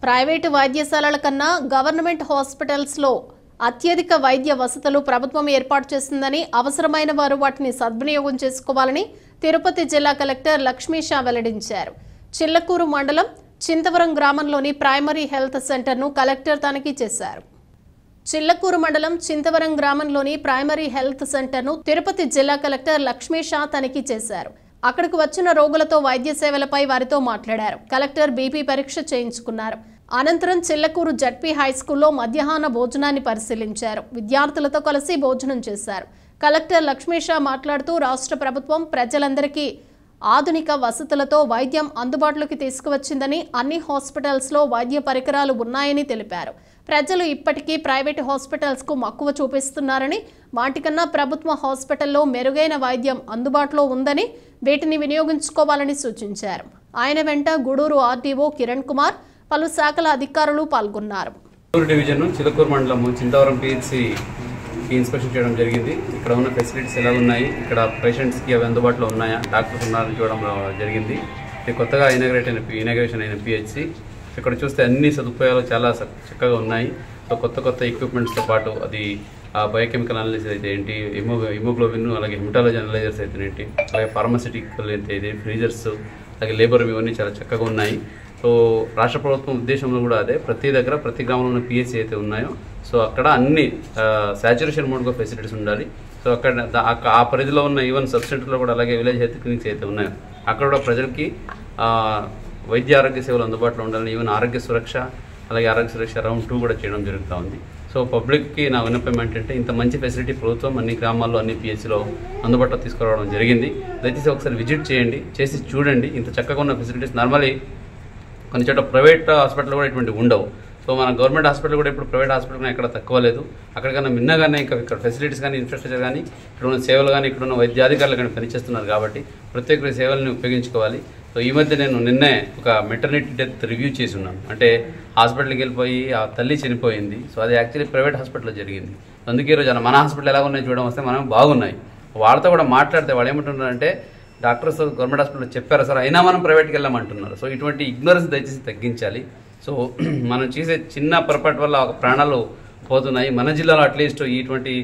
Private వైద్యశాలల కన్నా government హాస్పిటల్స్లో అత్యధిక వైద్య వసతులు ప్రభుత్వం ఏర్పాటు చేసిందని, అవసరమైన వారు వాటిని సద్వినియోగం చేసుకోవాలని తిరుపతి జిల్లా కలెక్టర్ లక్ష్మీషా వెల్లడించారు. చిల్లకూరు మండలం చింతవరం గ్రామంలోని ప్రైమరీ హెల్త్ సెంటర్ను కలెక్టర్ తనిఖీ చేశారు. చిల్లకూరు మండలం చింతవరం గ్రామంలోని ప్రైమరీ హెల్త్ సెంటర్ను తిరుపతి జిల్లా కలెక్టర్ లక్ష్మీషా తనిఖీ చేశారు. అక్కడికి వచ్చిన రోగులతో వైద్య సేవలపై వారితో మాట్లాడారు. కలెక్టర్ బీపీ పరీక్ష చేయించుకున్నారు. అనంతరం చిల్లకూరు జడ్పీ హైస్కూల్లో మధ్యాహ్న భోజనాన్ని పరిశీలించారు. విద్యార్థులతో కలిసి భోజనం చేశారు. కలెక్టర్ లక్ష్మీషా మాట్లాడుతూ రాష్ట్ర ప్రభుత్వం ప్రజలందరికీ ఆధునిక వసతులతో వైద్యం అందుబాటులోకి తీసుకువచ్చిందని, అన్ని హాస్పిటల్స్లో వైద్య పరికరాలు ఉన్నాయని తెలిపారు. ప్రజలు ఇప్పటికీ ప్రైవేటు హాస్పిటల్స్కు మక్కువ చూపిస్తున్నారని, వాటికన్నా ప్రభుత్వ హాస్పిటల్లో మెరుగైన వైద్యం అందుబాటులో ఉందని, వీటిని వినియోగించుకోవాలని సూచించారు. ఆయన వెంట గూడూరు ఆర్డీఓ కిరణ్ కుమార్, పలు శాఖల అధికారులు పాల్గొన్నారు. డివిజన్ చిలకూరు మండలం చింతవరం పిహెచ్సి ఇన్స్పెక్షన్ చేయడం జరిగింది. ఇక్కడ ఉన్న ఫెసిలిటీస్ ఎలా ఉన్నాయి, ఇక్కడ పేషెంట్స్కి అవి అందుబాటులో ఉన్నాయా, డాక్టర్స్ ఉన్నారని చూడడం జరిగింది. ఇది కొత్తగా ఇనాగ్రేషన్ అయిన పిహెచ్సి. ఇక్కడ చూస్తే అన్ని సదుపాయాలు చాలా చక్కగా ఉన్నాయి. సో కొత్త ఎక్విప్మెంట్స్తో పాటు అది బయోకెమికల్ అనాలిసిస్ అయితే ఏంటి, హిమోగ్లోబిన్, అలాగే హిమటాలజీ అనలైజర్స్ అయితే ఏంటి, అలాగే ఫార్మాసిటికల్ అయితే ఇది, ఫ్రీజర్స్, అలాగే లేబర్ ఇవన్నీ చాలా చక్కగా ఉన్నాయి. సో రాష్ట్ర ప్రభుత్వం ఉద్దేశంలో కూడా అదే, ప్రతి దగ్గర ప్రతి గ్రామంలో ఉన్న పిహెచ్సి అయితే ఉన్నాయో సో అక్కడ అన్ని సాచురేషన్ మోడ్గా ఫెసిలిటీస్ ఉండాలి. సో అక్కడ ఆ పరిధిలో ఉన్న ఈవెన్ సబ్ సెంటర్లో కూడా, అలాగే విలేజ్ హెల్త్ క్లినిక్స్ అయితే ఉన్నాయో అక్కడ కూడా ప్రజలకి వైద్య ఆరోగ్య సేవలు అందుబాటులో ఉండాలని, ఈవెన్ ఆరోగ్య సురక్ష, అలాగే ఆరోగ్య సురక్ష రౌండ్ 2 కూడా చేయడం జరుగుతూ ఉంది. సో పబ్లిక్కి నా విన్నపం ఏంటంటే, ఇంత మంచి ఫెసిలిటీ ప్రభుత్వం అన్ని గ్రామాల్లో అన్ని పిహెచ్సిలో అందుబాటులో తీసుకురావడం జరిగింది. దయచేసి ఒకసారి విజిట్ చేయండి, చేసి చూడండి. ఇంత చక్కగా ఉన్న ఫెసిలిటీస్ నార్మలీ కొన్ని చోట్ల ప్రైవేట్ హాస్పిటల్ కూడా ఇటువంటి ఉండవు. సో మన గవర్నమెంట్ హాస్పిటల్ కూడా ఇప్పుడు ప్రైవేట్ హాస్పిటల్ ఎక్కడ తక్కువ లేదు. అక్కడికన్నా మిన్నగానే ఇంకా ఇక్కడ ఫెసిలిటీస్ కానీ, ఇన్ఫ్రాస్ట్రక్చర్ కానీ, ఇక్కడ ఉన్న సేవలు కానీ, ఇక్కడ ఉన్న వైద్యాధికారులు కానీ పనిచేస్తున్నారు కాబట్టి ప్రతి ఒక్కరి సేవలను ఉపయోగించుకోవాలి. సో ఈ మధ్య నేను నిన్నే ఒక మెటర్నిటీ డెత్ రివ్యూ చేసి ఉన్నాను. అంటే హాస్పిటల్కి వెళ్ళిపోయి ఆ తల్లి చనిపోయింది. సో అది యాక్చువల్లీ ప్రైవేట్ హాస్పిటల్లో జరిగింది. అందుకే ఈరోజు మన హాస్పిటల్ ఎలా ఉన్నాయి చూడడం వస్తే మనం బాగున్నాయి. వాళ్ళతో కూడా మాట్లాడితే వాళ్ళు ఏమంటున్నారంటే, డాక్టర్స్ గవర్నమెంట్ హాస్పిటల్లో చెప్పారు సార్, అయినా మనం ప్రైవేట్కి వెళ్ళామంటున్నారు. సో ఇటువంటి ఇగ్నరెన్స్ దయచేసి తగ్గించాలి. సో మనం చేసే చిన్న పొరపాటు వల్ల ఒక ప్రాణాలు పోతున్నాయి. మన జిల్లాలో అట్లీస్ట్ ఇటువంటి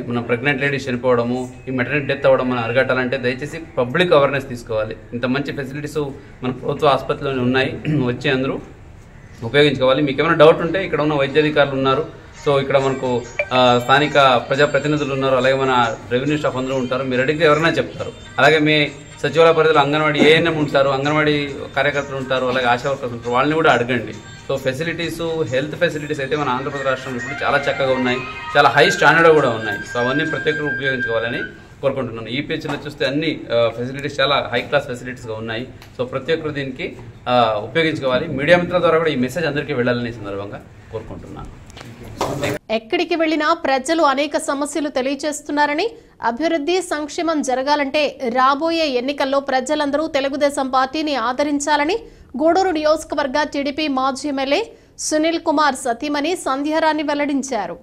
మన ప్రెగ్నెంట్ లేడీస్ చనిపోవడము, ఈ మెటర్నిటీ డెత్ అవ్వడం మనం అరగట్టాలంటే దయచేసి పబ్లిక్ అవేర్నెస్ తీసుకోవాలి. ఇంత మంచి ఫెసిలిటీస్ మన ప్రభుత్వ ఆసుపత్రిలోనే ఉన్నాయి, వచ్చి అందరూ ఉపయోగించుకోవాలి. మీకు ఏమైనా డౌట్ ఉంటే ఇక్కడ ఉన్న వైద్యాధికారులు ఉన్నారు. సో ఇక్కడ మనకు స్థానిక ప్రజాప్రతినిధులు ఉన్నారు, అలాగే మన రెవెన్యూ స్టాఫ్ అందరూ ఉంటారు. మీరు అడిగితే ఎవరైనా చెప్తారు. అలాగే మీ సచివాలయ పరిధిలో అంగన్వాడీ ఏఎన్ఎం ఉంటారు, అంగన్వాడీ కార్యకర్తలు ఉంటారు, అలాగే ఆశా వర్కర్స్ ఉంటారు, వాళ్ళని కూడా అడగండి. సో ఫెసిలిటీస్, హెల్త్ ఫెసిలిటీస్ అయితే మన ఆంధ్రప్రదేశ్ రాష్ట్రంలో ఇప్పుడు చాలా చక్కగా ఉన్నాయి, చాలా హై స్టాండర్డ్ కూడా ఉన్నాయి. సో అవన్నీ ప్రతి ఒక్కరు ఉపయోగించుకోవాలని కోరుకుంటున్నాను. ఈ పిహెచ్లో చూస్తే అన్ని ఫెసిలిటీస్ చాలా హై క్లాస్ ఫెసిలిటీస్గా ఉన్నాయి. సో ప్రతి ఒక్కరు దీనికి ఉపయోగించుకోవాలి. మీడియా మిత్రుల ద్వారా కూడా ఈ మెసేజ్ అందరికీ వెళ్ళాలని సందర్భంగా కోరుకుంటున్నాను. ఎక్కడికి వెళ్లినా ప్రజలు అనేక సమస్యలు తెలియజేస్తున్నారని, అభివృద్ధి సంక్షేమం జరగాలంటే రాబోయే ఎన్నికల్లో ప్రజలందరూ తెలుగుదేశం పార్టీని ఆదరించాలని గూడూరు నియోజకవర్గ టీడీపీ మాజీ ఎమ్మెల్యే సునీల్ కుమార్ సతీమణి సంధ్యారాణి వెల్లడించారు.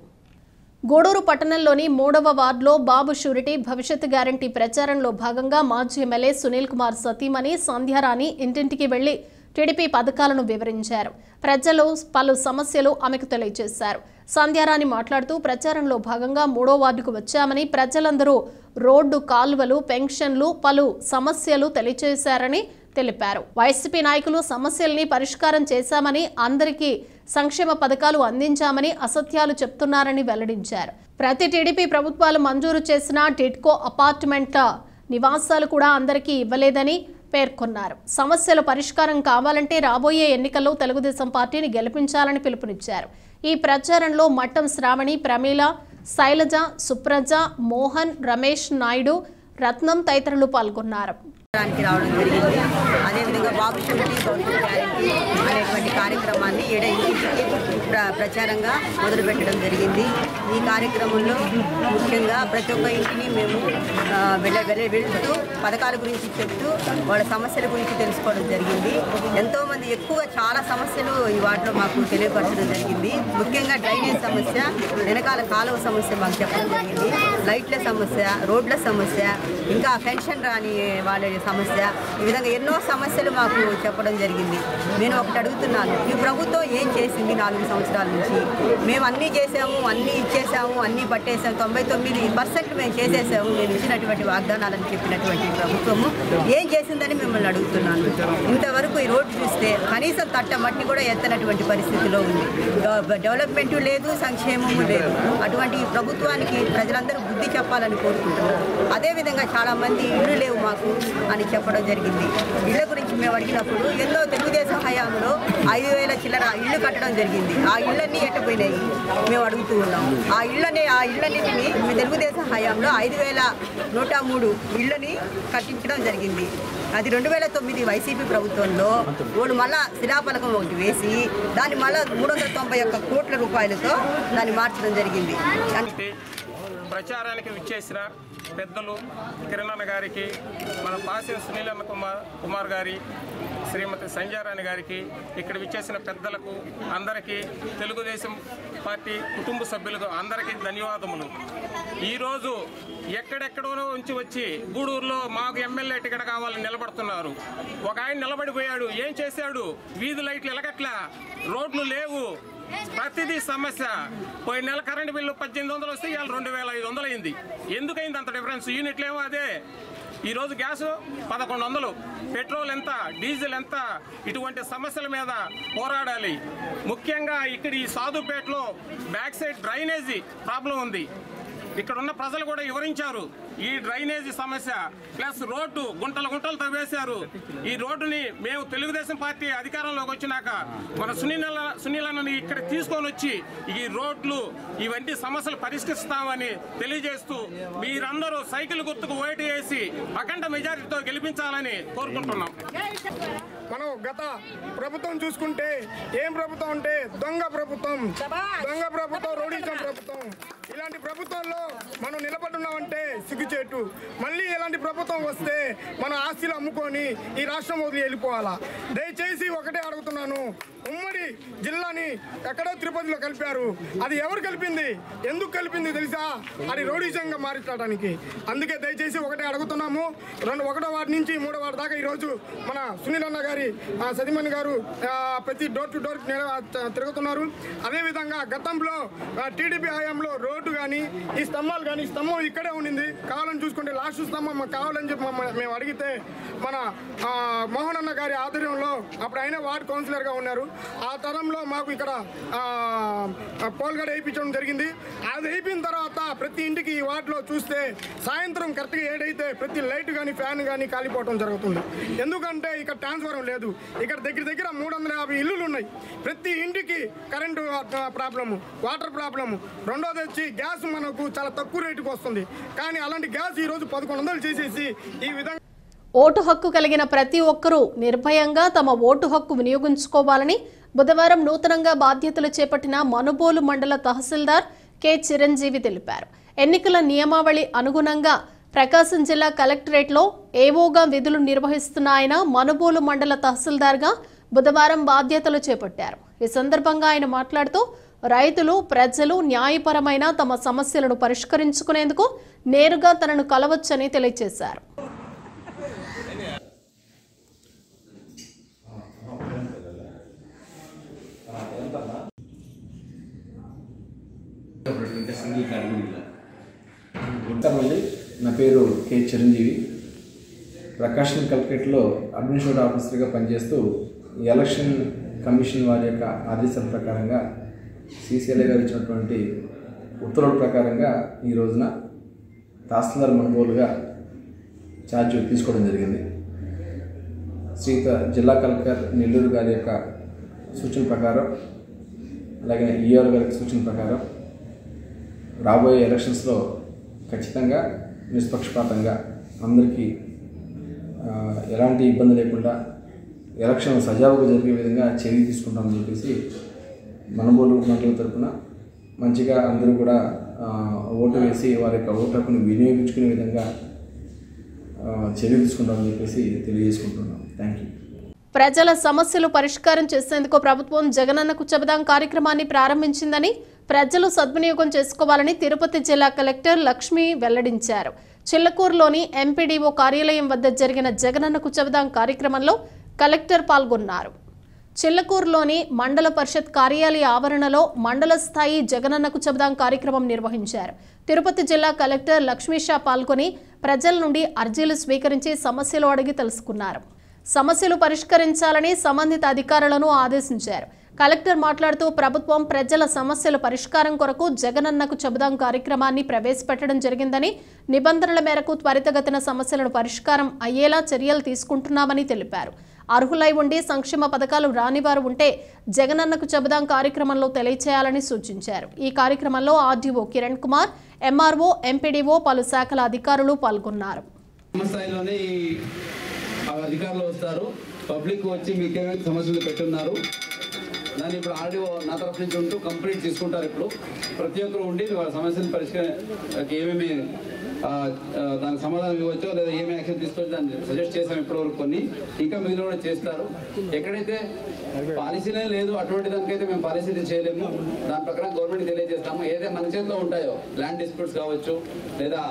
గూడూరు పట్టణంలోని 3వ వార్డులో బాబు షూరిటీ భవిష్యత్ గ్యారంటీ ప్రచారంలో భాగంగా మాజీ ఎమ్మెల్యే సునీల్ కుమార్ సతీమణి సంధ్యారాణి ఇంటింటికి వెళ్లి టీడీపీ పథకాలను వివరించారు. ప్రజలు పలు సమస్యలు ఆమెకు తెలియజేశారు. సంధ్యారాణి మాట్లాడుతూ ప్రచారంలో భాగంగా 3వ వార్డుకు వచ్చామని, ప్రజలందరూ రోడ్డు, కాలువలు, పెన్షన్లు, పలు సమస్యలు తెలియజేశారని తెలిపారు. వైసీపీ నాయకులు సమస్యల్ని పరిష్కారం చేశామని, అందరికీ సంక్షేమ పథకాలు అందించామని అసత్యాలు చెప్తున్నారని వెల్లడించారు. ప్రతి టీడీపీ ప్రభుత్వాలు మంజూరు చేసిన టిడ్కో అపార్ట్మెంట్ల నివాసాలు కూడా అందరికీ ఇవ్వలేదని పేర్కొన్నారు. సమస్యల పరిష్కారం కావాలంటే రాబోయే ఎన్నికల్లో తెలుగుదేశం పార్టీని గెలిపించాలని పిలుపునిచ్చారు. ఈ ప్రచారంలో మట్టం శ్రావణి, ప్రమీల, శైలజ, సుప్రజ, మోహన్, రమేష్ నాయుడు, రత్నం తదితరులు పాల్గొన్నారు. రావడం జరిగింది. అదేవిధంగా బాబు షూరిటీ భవిష్యత్ గ్యారంటీ అనేటువంటి కార్యక్రమాన్ని ఇంటింటికి ప్రచారంగా మొదలుపెట్టడం జరిగింది. ఈ కార్యక్రమంలో ముఖ్యంగా ప్రతి ఒక్క ఇంటిని మేము వెళ్తూ పథకాల గురించి చెప్తూ వాళ్ళ సమస్యల గురించి తెలుసుకోవడం జరిగింది. ఎంతోమంది ఎక్కువగా చాలా సమస్యలు ఈ వార్డులో మాకు తెలియపరచడం జరిగింది. ముఖ్యంగా డ్రైనేజ్ సమస్య, వెనకాల కాలువ సమస్య మాకు చెప్పడం జరిగింది. లైట్ల సమస్య, రోడ్ల సమస్య, ఇంకా పెన్షన్ రాని వాళ్ళ సమస్య, ఈ విధంగా ఎన్నో సమస్యలు మాకు చెప్పడం జరిగింది. నేను ఒకటి అడుగుతున్నాను, ఈ ప్రభుత్వం ఏం చేసింది 4 సంవత్సరాల నుంచి? మేము అన్నీ చేసాము, అన్నీ ఇచ్చేసాము, అన్నీ పట్టేసాము, 99% మేము చేసేసాము, మేము ఇచ్చినటువంటి వాగ్దానాలను చెప్పినటువంటి ప్రభుత్వము ఏం చేసిందని మిమ్మల్ని అడుగుతున్నాను. ఇంతవరకు ఈ రోడ్డు చూస్తే కనీసం తట్ట మట్టి కూడా ఎత్తనటువంటి పరిస్థితిలో ఉంది. డెవలప్మెంట్ లేదు, సంక్షేమము లేదు. అటువంటి ప్రభుత్వానికి ప్రజలందరూ బుద్ధి చెప్పాలని కోరుకుంటున్నారు. అదేవిధంగా చాలామంది ఇళ్ళు లేవు మాకు అని చెప్పడం జరిగింది. ఇళ్ళ గురించి మేము అడిగినప్పుడు ఎన్నో తెలుగుదేశం హయాంలో 5,000 చిల్లర ఇళ్ళు కట్టడం జరిగింది. ఆ ఇళ్ళన్నీ ఎట్టపోయినాయి మేము అడుగుతూ ఉన్నాం. ఆ ఇళ్ళన్నింటినీ తెలుగుదేశం హయాంలో 5,103 ఇళ్ళని కట్టించడం జరిగింది. అది 2009 వైసీపీ ప్రభుత్వంలో వాళ్ళు మళ్ళా శిలాఫలకం ఒకటి వేసి దాన్ని మళ్ళా 391 కోట్ల రూపాయలతో దాన్ని మార్చడం జరిగింది. ప్రచారానికి విచ్చేసిన పెద్దలు కిరణ్ గారికి, మన పాసిన సునీల్ కుమార్ గారి, శ్రీమతి సంజారాణి గారికి, ఇక్కడ విచ్చేసిన పెద్దలకు అందరికీ, తెలుగుదేశం పార్టీ కుటుంబ సభ్యులకు అందరికీ ధన్యవాదములు. ఈరోజు ఎక్కడెక్కడో నుంచి వచ్చి గూడూరులో మాకు ఎమ్మెల్యే టికెట్ కావాలని నిలబడుతున్నారు. ఒక ఆయన నిలబడిపోయాడు, ఏం చేశాడు? వీధి లైట్లు ఎలగట్లా, రోడ్లు లేవు, ప్రతిదీ సమస్య. పోయిన నెల కరెంటు బిల్లు 1,800 వస్తే ఇవాళ 2,500 అయింది. ఎందుకైంది అంత డిఫరెన్స్? యూనిట్లు ఏమో అదే. ఈరోజు గ్యాసు 1,100, పెట్రోల్ ఎంత, డీజిల్ ఎంత? ఇటువంటి సమస్యల మీద పోరాడాలి. ముఖ్యంగా ఇక్కడ ఈ సాధుపేటలో బ్యాక్ సైడ్ డ్రైనేజీ ప్రాబ్లం ఉంది. ఇక్కడ ఉన్న ప్రజలు కూడా వివరించారు ఈ డ్రైనేజీ సమస్య, ప్లస్ రోడ్డు గుంటలు తవ్వేశారు. ఈ రోడ్డుని మేము తెలుగుదేశం పార్టీ అధికారంలోకి వచ్చినాక మన సునీలన్నని ఇక్కడ తీసుకొని వచ్చి ఈ రోడ్లు ఇవన్నీ సమస్యలు పరిష్కరిస్తామని తెలియజేస్తూ మీరందరూ సైకిల్ గుర్తుకు ఓటు వేసి అఖండ మెజారిటీతో గెలిపించాలని కోరుకుంటున్నాం. మనం గత ప్రభుత్వం చూసుకుంటే ఏం ప్రభుత్వం అంటే దొంగ ప్రభుత్వం, రౌడీజం ప్రభుత్వం. ఇలాంటి ప్రభుత్వంలో మనం నిలబడున్నామంటే సిగ్గుచేటు. మళ్ళీ ఇలాంటి ప్రభుత్వం వస్తే మన ఆస్తులు అమ్ముకొని ఈ రాష్ట్రం వదిలి వెళ్ళిపోవాలా? దయచేసి ఒకటే అడుగుతున్నాను, ఉమ్మడి జిల్లాని ఎక్కడో తిరుపతిలో కలిపారు. అది ఎవరు కలిపింది, ఎందుకు కలిపింది తెలుసా? అది రౌడీజంగా మార్చడానికి. అందుకే దయచేసి ఒకటే అడుగుతున్నాము, 1వ వార్డు నుంచి 3వ వార్డు దాకా ఈరోజు మన సునీల్ అన్న గారి సతీమణి గారు ప్రతి డోర్ టు డోర్ తిరుగుతున్నారు. అదేవిధంగా గతంలో టీడీపీ హయాంలో రోడ్డు కానీ ఈ స్తంభాలు కానీ, స్తంభం ఇక్కడే ఉండింది, కావాలని చూసుకుంటే లాస్ట్ స్తంభం మాకు కావాలని చెప్పి మేము అడిగితే మన మోహన్ అన్న గారి ఆధ్వర్యంలో అప్పుడు ఆయన వార్డు కౌన్సిలర్గా ఉన్నారు. ఆ తరంలో మాకు ఇక్కడ పోల్గడ వేయించడం జరిగింది. అది అయిపోయిన తర్వాత ప్రతి ఇంటికి ఈ వార్డులో చూస్తే సాయంత్రం కరెక్ట్గా 7 అయితే ప్రతి లైట్ కానీ ఫ్యాన్ కానీ కాలిపోవడం జరుగుతుంది. ఎందుకంటే ఇక్కడ ట్రాన్స్ఫార్మర్ లేదు. ఇక్కడ దగ్గర 350 ఇల్లులు ఉన్నాయి. ప్రతి ఇంటికి కరెంటు ప్రాబ్లము, వాటర్ ప్రాబ్లము. రెండోది వచ్చి గ్యాస్ మనకు చాలా తక్కువ రేటుకు వస్తుంది. కానీ అలాంటి గ్యాస్ ఈరోజు 1100 చేసేసి ఈ విధంగా ఓటు హక్కు కలిగిన ప్రతి ఒక్కరూ నిర్భయంగా తమ ఓటు హక్కు వినియోగించుకోవాలని బుధవారం నూతనంగా బాధ్యతలు చేపట్టిన మనుబోలు మండల తహసీల్దార్ కె చిరంజీవి తెలిపారు. ఎన్నికల నియమావళి అనుగుణంగా ప్రకాశం జిల్లా కలెక్టరేట్లో ఏవోగా విధులు నిర్వహిస్తున్న ఆయన మనుబోలు మండల తహసీల్దార్గా బుధవారం బాధ్యతలు చేపట్టారు. ఈ సందర్భంగా ఆయన మాట్లాడుతూ రైతులు, ప్రజలు న్యాయపరమైన తమ సమస్యలను పరిష్కరించుకునేందుకు నేరుగా తనను కలవచ్చని తెలియజేశారు. నా పేరు కె చిరంజీవి. ప్రకాశం కలెక్టరేట్లో అడ్మినిస్ట్రేటివ్ ఆఫీసర్గా పనిచేస్తూ ఎలక్షన్ కమిషన్ వారి యొక్క ఆదేశాల ప్రకారంగా సిసిఎల్ఏ గారు ఇచ్చినటువంటి ఉత్తర్వుల ప్రకారంగా ఈ రోజున తహసీల్దార్ మనుబోలుగా ఛార్జ్ తీసుకోవడం జరిగింది. జిల్లా కలెక్టర్ నెల్లూరు గారి యొక్క సూచన ప్రకారం, అలాగే ఈఆర్ గారి సూచన ప్రకారం రాబోయే ఎలక్షన్స్లో ఖచ్చితంగా నిష్పక్షపాతంగా అందరికీ ఎలాంటి ఇబ్బంది లేకుండా ఎలక్షన్ సజావుగా జరిగే విధంగా చర్య తీసుకుంటామని చెప్పేసి మనుబోలు మండలం తరఫున మంచిగా అందరూ కూడా ఓటు వేసి వారి యొక్క ఓటు హక్కును వినియోగించుకునే విధంగా చర్య తీసుకుంటామని చెప్పేసి తెలియజేసుకుంటున్నాం. Thank you. ప్రజల సమస్యలు పరిష్కారం చేసేందుకు ప్రభుత్వం జగనన్నకు చెబుదాం కార్యక్రమాన్ని ప్రారంభించిందని, ప్రజలు సద్వినియోగం చేసుకోవాలని తిరుపతి జిల్లా కలెక్టర్ లక్ష్మి వెల్లడించారు. చిల్లకూరులోని ఎంపీడీఓ కార్యాలయం వద్ద జరిగిన జగనన్నకు చెబుదాం కార్యక్రమంలో కలెక్టర్ పాల్గొన్నారు. చిల్లకూరులోని మండల పరిషత్ కార్యాలయ ఆవరణలో మండల స్థాయి జగనన్నకు చెబుదాం కార్యక్రమం నిర్వహించారు. తిరుపతి జిల్లా కలెక్టర్ లక్ష్మీషా పాల్గొని ప్రజల నుండి అర్జీలు స్వీకరించి సమస్యలు అడిగి తెలుసుకున్నారు. సమస్యలు పరిష్కరించాలని సంబంధిత అధికారులను ఆదేశించారు. కలెక్టర్ మాట్లాడుతూ ప్రభుత్వం ప్రజల సమస్యల పరిష్కారం కొరకు జగనన్నకు చెబుదాం కార్యక్రమాన్ని ప్రవేశపెట్టడం జరిగిందని, నిబంధనల మేరకు త్వరితగతిన సమస్యలను పరిష్కారం అయ్యేలా చర్యలు తీసుకుంటున్నామని తెలిపారు. అర్హులై ఉండి సంక్షేమ పథకాలు రాని వారు ఉంటే జగనన్నకు చెబుదాం కార్యక్రమంలో తెలియచేయాలని సూచించారు. ఈ కార్యక్రమంలో RDO Kiran Kumar, MRO, MPDO, పలు శాఖల అధికారులు పాల్గొన్నారు. అధికారులు వస్తారు, పబ్లిక్ వచ్చి మీకేమైనా సమస్యలు పెట్టున్నారు దాన్ని ఇప్పుడు ఆర్డీఓ నా తరఫు నుంచి ఉంటూ కంప్లీట్ తీసుకుంటారు. ఇప్పుడు ప్రతి ఒక్కరు ఉండి వాళ్ళ సమస్యలు పరిష్కారానికి ఏమేమి దానికి సమాధానం ఇవ్వచ్చో లేదా ఏమి యాక్షన్ తీసుకోవచ్చు దాన్ని సజెస్ట్ చేసాం ఇప్పటివరకు కొన్ని, ఇంకా మిగిలిన కూడా చేస్తారు. ఎక్కడైతే పాలసీనే లేదు అటువంటి దానికైతే మేము పాలసీ చేయలేము, దాని ప్రకారం గవర్నమెంట్ తెలియజేస్తాము. ఏదైతే మన చేతిలో ఉంటాయో ల్యాండ్ డిస్ప్యూట్స్ కావచ్చు, లేదా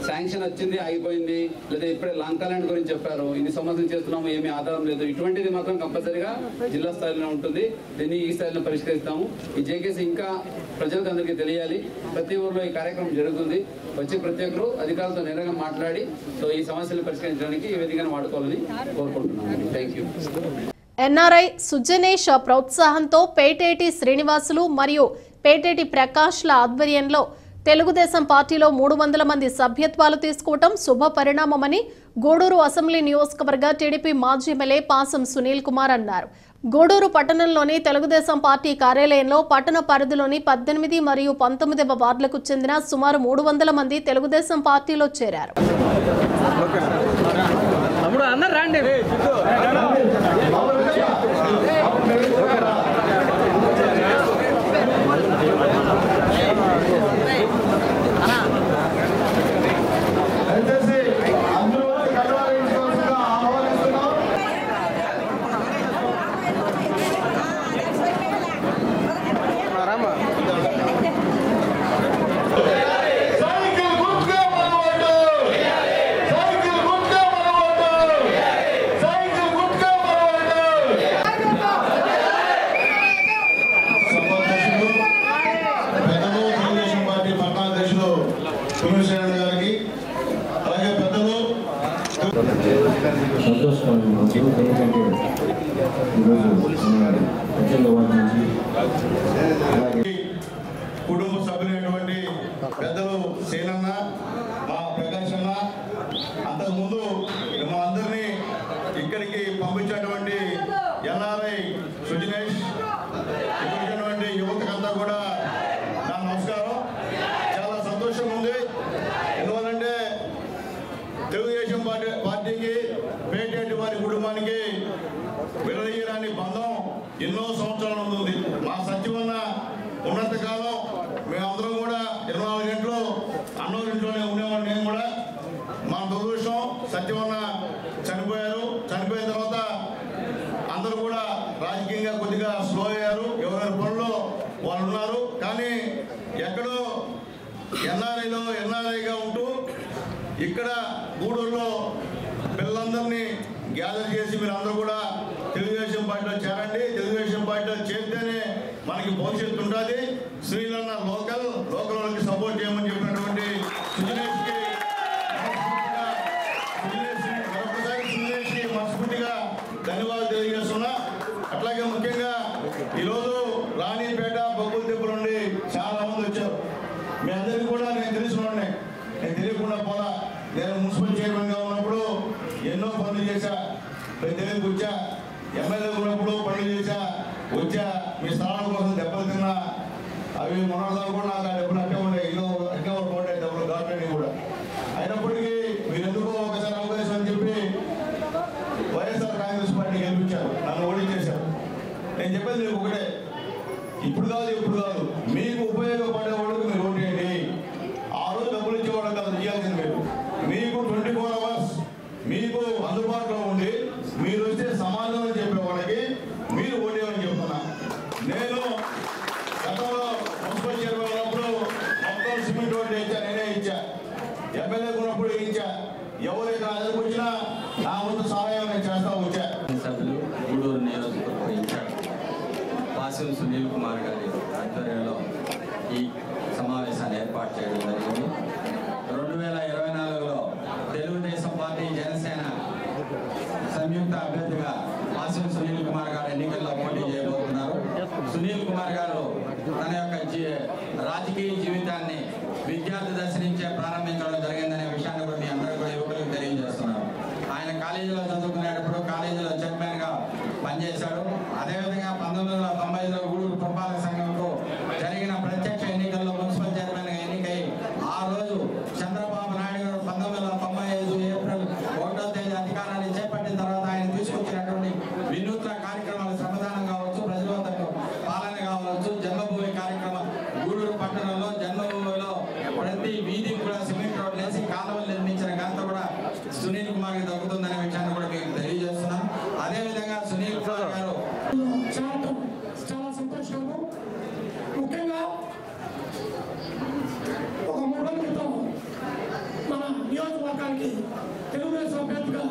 శాంక్షన్ వచ్చింది ఆగిపోయింది, లేదా ఇప్పుడే లాంకా ల్యాండ్ గురించి చెప్పారు, ఇన్ని సంవత్సరం చేస్తున్నాము ఏమీ ఆధారం లేదు, ఇటువంటిది మాత్రం కంపల్సరీగా జిల్లా స్థాయిలో ఉంటుంది. దీన్ని ఈ స్థాయిలో పరిష్కరిస్తాము. ఈ జేకేసీ ఇంకా ప్రజలకు అందరికీ తెలియాలి. ప్రతి ఊర్లో ఈ కార్యక్రమం జరుగుతుంది. వచ్చి ప్రతి ఒక్కరు అధికారులతో నేరుగా మాట్లాడి ఈ సమస్యలు పరిష్కరించడానికి ఈ విధంగా వాడుకోవాలని కోరుకుంటున్నాను. Thank you. ఎన్ఆర్ఐ సుజనేష్ ప్రోత్సాహంతో పేటేటి శ్రీనివాసులు మరియు పేటేటి ప్రకాష్ల ఆధ్వర్యంలో తెలుగుదేశం పార్టీలో 300 మంది సభ్యత్వాలు తీసుకోవటం శుభ పరిణామమని గూడూరు అసెంబ్లీ నియోజకవర్గ టీడీపీ మాజీ ఎమ్మెల్యే పాసం సునీల్ కుమార్ అన్నారు. గూడూరు పట్టణంలోని తెలుగుదేశం పార్టీ కార్యాలయంలో పట్టణ పరిధిలోని 18 మరియు 19వ వార్డులకు చెందిన సుమారు 300 మంది తెలుగుదేశం పార్టీలో చేరారు. కుటుంబ సభ్యులైనటువంటి పెద్దలు సేనన్న, మా ప్రకాష్ అన్న, అంతకుముందు మా అందరినీ ఇక్కడికి పంపించినటువంటి ఎన్ఆర్ఐ సుజనేష్, ఇక్కడికి యువతకంతా కూడా నా నమస్కారం. చాలా సంతోషంగా ఉంది. ఎందువల్లంటే తెలుగుదేశం పార్టీకి పేటేటి వారి కుటుంబానికి విడదీయరాని బంధం ఎన్నో సంవత్సరాల ఉంది. మా సత్యవన్న ఉన్నంత కాలం మేమందరం కూడా 24 గంటలు అన్నోరింట్లోనే ఉండేవాడు. నేను కూడా మా దురదృష్టం సత్యవన్న చనిపోయారు. చనిపోయిన తర్వాత అందరూ కూడా రాజకీయంగా కొద్దిగా స్లో అయ్యారు. ఎవరైనా పనుల్లో వాళ్ళు ఉన్నారు. కానీ ఎక్కడో ఎన్ఆర్ఐగా ఉంటూ ఇక్కడ గూడూరులో పిల్లలందరినీ గ్యాదర్ చేసి మీరు అందరూ కూడా తెలుగుదేశం పార్టీలో చేరండి. తెలుగుదేశం పార్టీలో చేరితేనే మనకి భవిష్యత్తు ఉంటుంది. శ్రీలన్న లోకల్ వాళ్ళకి సపోర్ట్ చేయమని చెప్పినటువంటి సుజనేష్కి మనస్ఫూర్తిగా ధన్యవాదాలు తెలియజేస్తున్నా. అట్లాగే ముఖ్యంగా ఈరోజు రాణిపేట బొగ్గుల తిప్పు నుండి చాలా మంది వచ్చారు. మీ అందరికీ కూడా నేను తెలుసుకున్నాను. నేను తెలియకుండా పోలా. నేను మున్సిపల్ చైర్మన్గా ఉన్నప్పుడు ఎన్నో పనులు చేశా. ప్రతిదీ వచ్చా. ఎమ్మెల్యే ఉన్నప్పుడు పనులు చేశా. వచ్చా మీ స్థానాల కోసం దెబ్బలు తిన్నా. అవి మొన్నదాకా కూడా నాకు డబ్బులు అట్టే ఉండే. అట్టే ఉండే డబ్బులు గవర్నమెంట్ కూడా. అయినప్పటికీ మీరు ఎందుకో ఒకసారి అవకాశం అని చెప్పి వైఎస్ఆర్ కాంగ్రెస్ పార్టీ గెలిపించారు. నన్ను ఓడించేశారు. నేను చెప్పేది మీకు ఒకటే, ఇప్పుడు కాదు మీకు ఉపయోగపడే వాళ్ళకి మీరు ఓటేయండి. ఆ రోజు డబ్బులు ఇచ్చేవాడు కాదు చేయాల్సింది. మీకు 24 అవర్స్ మీకు అందుబాటులో ఉండి మీరు వస్తే సమాధానం చెప్పే వాళ్ళకి మీరు ఓటేయమని చెప్తున్నా. నేను గతంలో మున్సిపల్ చైర్మన్ ఉన్నప్పుడు మొత్తం సిమెంట్ రోడ్లు ఇచ్చా. నేనే ఇచ్చా. ఎమ్మెల్యే ఉన్నప్పుడు పాసిం సునీల్ కుమార్ గారి ఆధ్వర్యంలో ఈ సమావేశాన్ని ఏర్పాటు చేయడం జరిగింది. 2024లో తెలుగుదేశం పార్టీ జనసేన సంయుక్త అభ్యర్థిగా పాసిం సునీల్ కుమార్ గారు ఎన్నికల్లో పోటీ చేయబోతున్నారు. సునీల్ కుమార్ గారు తన యొక్క రాజకీయ జీవితాన్ని విద్యార్థి దశ నుంచే ప్రారంభించడం జరిగిందనే విషయాన్ని కూడా మీ అందరూ కూడా యువకులకు తెలియజేస్తున్నారు. ఆయన కాలేజీలో చదువుకునేటప్పుడు కాలేజీలో చైర్మన్గా పనిచేశాడు. అదేవిధంగా 1995లో గూడూరు పురపాలక సంఘంకు జరిగిన ప్రత్యక్ష ఎన్నికల్లో మున్సిపల్ చైర్మన్గా ఎన్నికై ఆ రోజు చంద్రబాబు నాయుడు గారు 1995 ఏప్రిల్ 1వ తేదీ అధికారాన్ని చేపట్టిన తర్వాత ఆయన తీసుకొచ్చినటువంటి వినూత్న కార్యక్రమాలు శ్రమదానం కావచ్చు, ప్రజల వద్దకు పాలన కావచ్చు, జన్మభూమి కార్యక్రమం గూడూరు పట్టణంలో జన్మభూమిలో ప్రతి వీధి కూడా సిమెంట్ రోడ్లు వేసి కాలువలు నిర్మించిన ఘనత కూడా సునీల్ కుమార్కి దక్కుతుందనే విషయాన్ని కూడా మీకు తెలియజేస్తున్నాం. అదేవిధంగా సునీల్ కుమార్ గారు చాలా సంతోషము. ముఖ్యంగా ఒక 3 రోజుల క్రితం మన నియోజకవర్గానికి తెలుగుదేశం అభ్యర్థిగా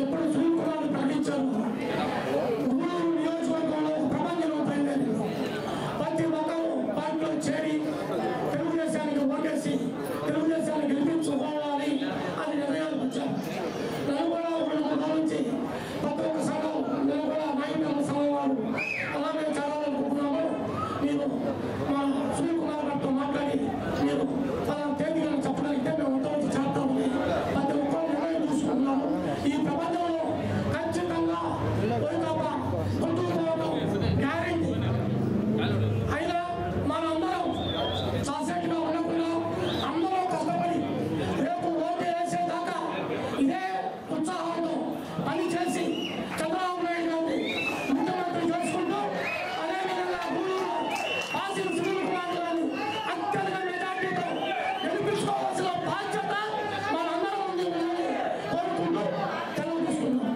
ఎప్పుడు సునీల్ కుమార్ని ప్రకటించారు. గూడూరు నియోజకవర్గంలో ప్రపంచంలో బయలుదేరింది. ప్రతి ఒక్కరూ పార్టీలో చేరి తెలుగుదేశానికి ఓటేసి తెలుగుదేశాన్ని గెలిపించుకోవాలి అని నిర్ణయాలు వచ్చారు. నన్ను కూడా 2 రోజుల నుంచి ప్రతి ఒక్క సంఘం నేను కూడా నాయకుల సంఘం వారు అలాగే చేరాలనుకుంటున్నాము. మీరు మా సునీల్ కుమార్ గారితో మాట్లాడి మీరు పలానా తేదీలను చెప్పగలిగితే మేము ఎంతవరకు చేస్తామని ప్రతి ఒక్కరు నిర్ణయం తీసుకుంటున్నాము. ఈ ప్రపంచంలో ఖచ్చితంగా వైకాపా కొట్టుకుపోవడం గ్యారెంటీ. అయినా మనందరం సాసెట్గా ఉండకుండా అందరూ కష్టపడి రేపు ఓటు వేసేదాకా ఇదే ఉత్సాహంతో పనిచేసి చంద్రబాబు నాయుడు గారిని ముఖ్యమంత్రి చేసుకుంటూ అదేవిధంగా గూడూరులో పాసిం సునీల్ కుమార్ గారిని అత్యధిక మెజార్టీతో గెలిపించుకోవాల్సిన బాధ్యత మనందరం ముందు ఉందని కోరుకుంటూ తెలియజేస్తున్నాం.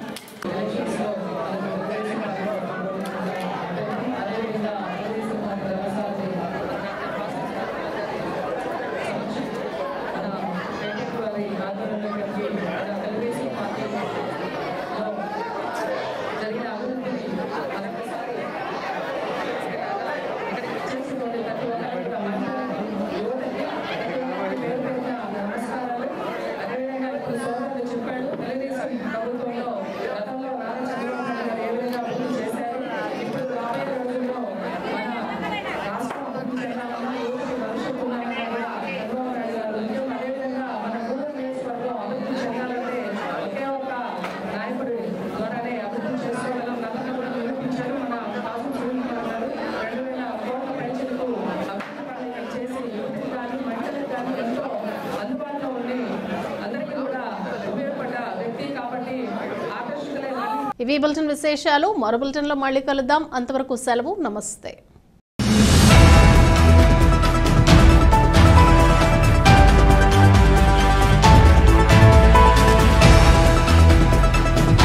ఇవి బులెటిన్ విశేషాలు. మరో బులెటిన్లో మళ్ళీ కలుద్దాం. అంతవరకు సెలవు. నమస్తే.